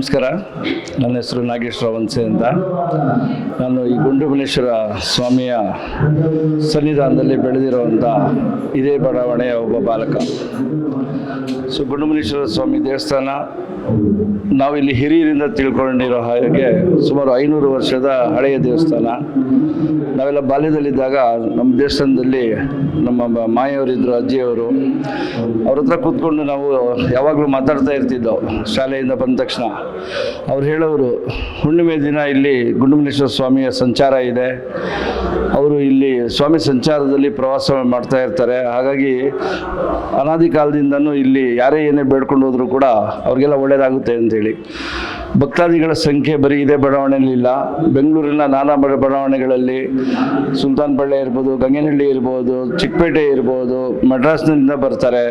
ನಮಸ್ಕಾರ. ನನ್ನ ಹೆಸರು ನಾಗೇಶ್ವರ ವಂಸೆ ಅಂತ. ನಾನು ಈ ಗುಂಡುಮಲ್ಲೇಶ್ವರ ಸ್ವಾಮಿಯ ಸನ್ನಿಧಾನದಲ್ಲಿ ಬೆಳೆದಿರುವಂಥ ಇದೇ ಬಡಾವಣೆಯ ಒಬ್ಬ ಬಾಲಕ. ಗುಂಡುಮಲ್ಲೇಶ್ವರ ಸ್ವಾಮಿ ದೇವಸ್ಥಾನ ನಾವಿಲ್ಲಿ ಹಿರಿಯರಿಂದ ತಿಳ್ಕೊಂಡಿರೋ ಹಾಗೆ ಸುಮಾರು 500 ವರ್ಷದ ಹಳೆಯ ದೇವಸ್ಥಾನ. ನಾವೆಲ್ಲ ಬಾಲ್ಯದಲ್ಲಿದ್ದಾಗ ನಮ್ಮ ದೇವಸ್ಥಾನದಲ್ಲಿ ನಮ್ಮ ಮಾಯವರಿದ್ದರು, ಅಜ್ಜಿಯವರು. ಅವ್ರ ಹತ್ರ ಕೂತ್ಕೊಂಡು ನಾವು ಯಾವಾಗಲೂ ಮಾತಾಡ್ತಾ ಇರ್ತಿದ್ದೆವು. ಶಾಲೆಯಿಂದ ಬಂದ ತಕ್ಷಣ ಅವ್ರು ಹೇಳೋರು, ಹುಣ್ಣಿಮೆ ದಿನ ಇಲ್ಲಿ ಗುಂಡುಮಲ್ಲೇಶ್ವರ ಸ್ವಾಮಿಯ ಸಂಚಾರ ಇದೆ. ಅವರು ಇಲ್ಲಿ ಸ್ವಾಮಿ ಸಂಚಾರದಲ್ಲಿ ಪ್ರವಾಸ ಮಾಡ್ತಾ ಇರ್ತಾರೆ. ಹಾಗಾಗಿ ಅನಾದಿ ಕಾಲದಿಂದನೂ ಇಲ್ಲಿ ಯಾರೇ ಏನೇ ಬೇಡ್ಕೊಂಡು ಹೋದರೂ ಕೂಡ ಅವ್ರಿಗೆಲ್ಲ ಒಳ್ಳೆಯದಾಗುತ್ತೆ ಅಂತೇಳಿ. ಭಕ್ತಾದಿಗಳ ಸಂಖ್ಯೆ ಬರೀ ಇದೇ ಬಡಾವಣೆಯಲ್ಲಿ ಇಲ್ಲ, ಬೆಂಗಳೂರಿನ ನಾನಾ ಬಡಾವಣೆಗಳಲ್ಲಿ, ಸುಲ್ತಾನ್ಪಳ್ಳಿ ಇರ್ಬೋದು, ಗಂಗೇನಹಳ್ಳಿ ಇರ್ಬೋದು, ಚಿಕ್ಕಪೇಟೆ ಇರ್ಬೋದು, ಮಡ್ರಾಸ್ನಿಂದ ಬರ್ತಾರೆ.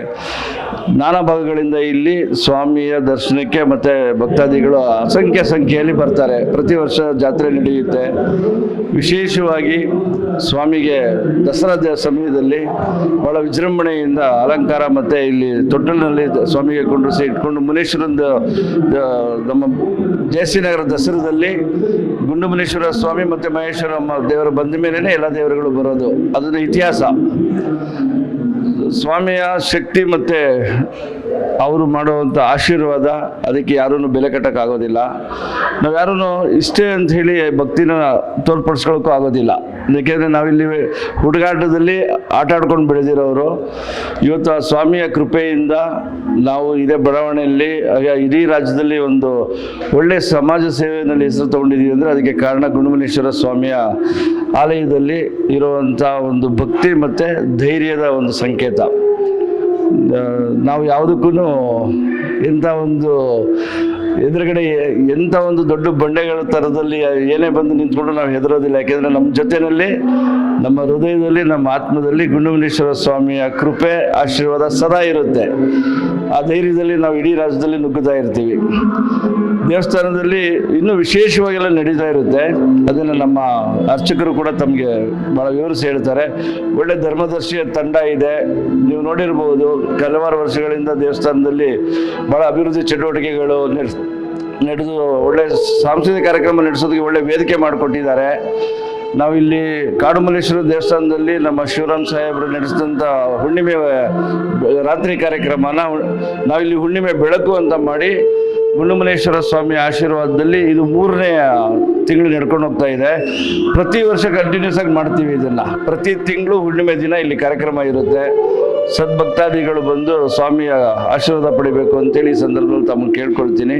ನಾನಾ ಭಾಗಗಳಿಂದ ಇಲ್ಲಿ ಸ್ವಾಮಿಯ ದರ್ಶನಕ್ಕೆ ಮತ್ತು ಭಕ್ತಾದಿಗಳು ಅಸಂಖ್ಯ ಸಂಖ್ಯೆಯಲ್ಲಿ ಬರ್ತಾರೆ. ಪ್ರತಿ ವರ್ಷ ಜಾತ್ರೆ ನಡೆಯುತ್ತೆ. ವಿಶೇಷವಾಗಿ ಸ್ವಾಮಿಗೆ ದಸರಾ ಸಮಯದಲ್ಲಿ ಭಾಳ ವಿಜೃಂಭಣೆಯಿಂದ ಅಲಂಕಾರ ಮತ್ತು ಇಲ್ಲಿ ತೊಟ್ಟಲಿನಲ್ಲಿ ಸ್ವಾಮಿಗೆ ಕೊಂಡ್ರಿಸಿ ಇಟ್ಕೊಂಡು ಮುನೇಶ್ವರಂದು ನಮ್ಮ ಜಯಶ್ರೀನಗರ ದಸರಾದಲ್ಲಿ ಗುಂಡುಮಲ್ಲೇಶ್ವರ ಸ್ವಾಮಿ ಮತ್ತು ಮಹೇಶ್ವರಮ್ಮ ದೇವರು ಬಂದ ಮೇಲೇ ಎಲ್ಲ ದೇವರುಗಳು ಬರೋದು. ಅದನ್ನು ಇತಿಹಾಸ. ಸ್ವಾಮಿಯ ಶಕ್ತಿ ಮತ್ತು ಅವರು ಮಾಡುವಂಥ ಆಶೀರ್ವಾದ, ಅದಕ್ಕೆ ಯಾರೂ ಬೆಲೆ ಕಟ್ಟೋಕ್ಕಾಗೋದಿಲ್ಲ. ನಾವು ಯಾರೂ ಇಷ್ಟೇ ಅಂತ ಹೇಳಿ ಭಕ್ತಿನ ತೋರ್ಪಡಿಸ್ಕೊಳ್ಳೋಕ್ಕೂ ಆಗೋದಿಲ್ಲ. ಏಕೆಂದರೆ ನಾವಿಲ್ಲಿ ಹುಡುಗಾಟದಲ್ಲಿ ಆಟ ಆಡ್ಕೊಂಡು ಬೆಳೆದಿರೋರು. ಇವತ್ತು ಆ ಸ್ವಾಮಿಯ ಕೃಪೆಯಿಂದ ನಾವು ಇದೇ ಬಡಾವಣೆಯಲ್ಲಿ ಇಡೀ ರಾಜ್ಯದಲ್ಲಿ ಒಂದು ಒಳ್ಳೆಯ ಸಮಾಜ ಸೇವೆಯಲ್ಲಿ ಹೆಸರು ತೊಗೊಂಡಿದ್ದೀವಿ ಅಂದರೆ ಅದಕ್ಕೆ ಕಾರಣ ಗುಂಡುಮಲ್ಲೇಶ್ವರ ಸ್ವಾಮಿಯ ಆಲಯದಲ್ಲಿ ಇರುವಂಥ ಒಂದು ಭಕ್ತಿ ಮತ್ತು ಧೈರ್ಯದ ಒಂದು ಸಂಕೇತ. ನಾವು ಯಾವುದಕ್ಕೂ ಇಂಥ ಒಂದು ಎದುರುಗಡೆ ಎಂಥ ಒಂದು ದೊಡ್ಡ ಬಂಡೆಗಳ ಥರದಲ್ಲಿ ಏನೇ ಬಂದು ನಿಂತ್ಕೊಂಡು ನಾವು ಹೆದರೋದಿಲ್ಲ. ಯಾಕೆಂದರೆ ನಮ್ಮ ಜೊತೆಯಲ್ಲಿ, ನಮ್ಮ ಹೃದಯದಲ್ಲಿ, ನಮ್ಮ ಆತ್ಮದಲ್ಲಿ ಗುಂಡುಮಲ್ಲೇಶ್ವರ ಸ್ವಾಮಿಯ ಕೃಪೆ, ಆಶೀರ್ವಾದ ಸದಾ ಇರುತ್ತೆ. ಆ ಧೈರ್ಯದಲ್ಲಿ ನಾವು ಇಡೀ ರಾಜ್ಯದಲ್ಲಿ ನುಗ್ಗುತ್ತಾ ಇರ್ತೀವಿ. ದೇವಸ್ಥಾನದಲ್ಲಿ ಇನ್ನೂ ವಿಶೇಷವಾಗೆಲ್ಲ ನಡೀತಾ ಇರುತ್ತೆ. ಅದನ್ನು ನಮ್ಮ ಅರ್ಚಕರು ಕೂಡ ತಮಗೆ ಭಾಳ ವಿವರಿಸಿ ಹೇಳ್ತಾರೆ. ಒಳ್ಳೆ ಧರ್ಮದರ್ಶಿಯ ತಂಡ ಇದೆ. ನೀವು ನೋಡಿರ್ಬೋದು, ಹಲವಾರು ವರ್ಷಗಳಿಂದ ದೇವಸ್ಥಾನದಲ್ಲಿ ಭಾಳ ಅಭಿವೃದ್ಧಿ ಚಟುವಟಿಕೆಗಳು ನಡೆದು ಒಳ್ಳೆ ಸಾಂಸ್ಕೃತಿಕ ಕಾರ್ಯಕ್ರಮ ನಡೆಸೋದಕ್ಕೆ ಒಳ್ಳೆ ವೇದಿಕೆ ಮಾಡಿಕೊಟ್ಟಿದ್ದಾರೆ. ನಾವಿಲ್ಲಿ ಕಾಡುಮಲ್ಲೇಶ್ವರ ದೇವಸ್ಥಾನದಲ್ಲಿ ನಮ್ಮ ಶಿವರಾಮ್ ಸಾಹೇಬರು ನಡೆಸಿದಂಥ ಹುಣ್ಣಿಮೆ ರಾತ್ರಿ ಕಾರ್ಯಕ್ರಮನ ನಾವಿಲ್ಲಿ ಹುಣ್ಣಿಮೆ ಬೆಳಕು ಅಂತ ಮಾಡಿ ಗುಂಡುಮಲ್ಲೇಶ್ವರ ಸ್ವಾಮಿ ಆಶೀರ್ವಾದದಲ್ಲಿ ಇದು 3ನೇ ತಿಂಗಳು ನಡ್ಕೊಂಡು ಹೋಗ್ತಾ ಇದೆ. ಪ್ರತಿ ವರ್ಷ ಕಂಟಿನ್ಯೂಸ್ ಆಗಿ ಮಾಡ್ತೀವಿ ಇದನ್ನು. ಪ್ರತಿ ತಿಂಗಳು ಹುಣ್ಣಿಮೆ ದಿನ ಇಲ್ಲಿ ಕಾರ್ಯಕ್ರಮ ಇರುತ್ತೆ. ಸದ್ಭಕ್ತಾದಿಗಳು ಬಂದು ಸ್ವಾಮಿಯ ಆಶೀರ್ವಾದ ಪಡಿಬೇಕು ಅಂತೇಳಿ ಈ ಸಂದರ್ಭದಲ್ಲಿ ತಮ್ಮನ್ನು ಕೇಳ್ಕೊಳ್ತೀನಿ.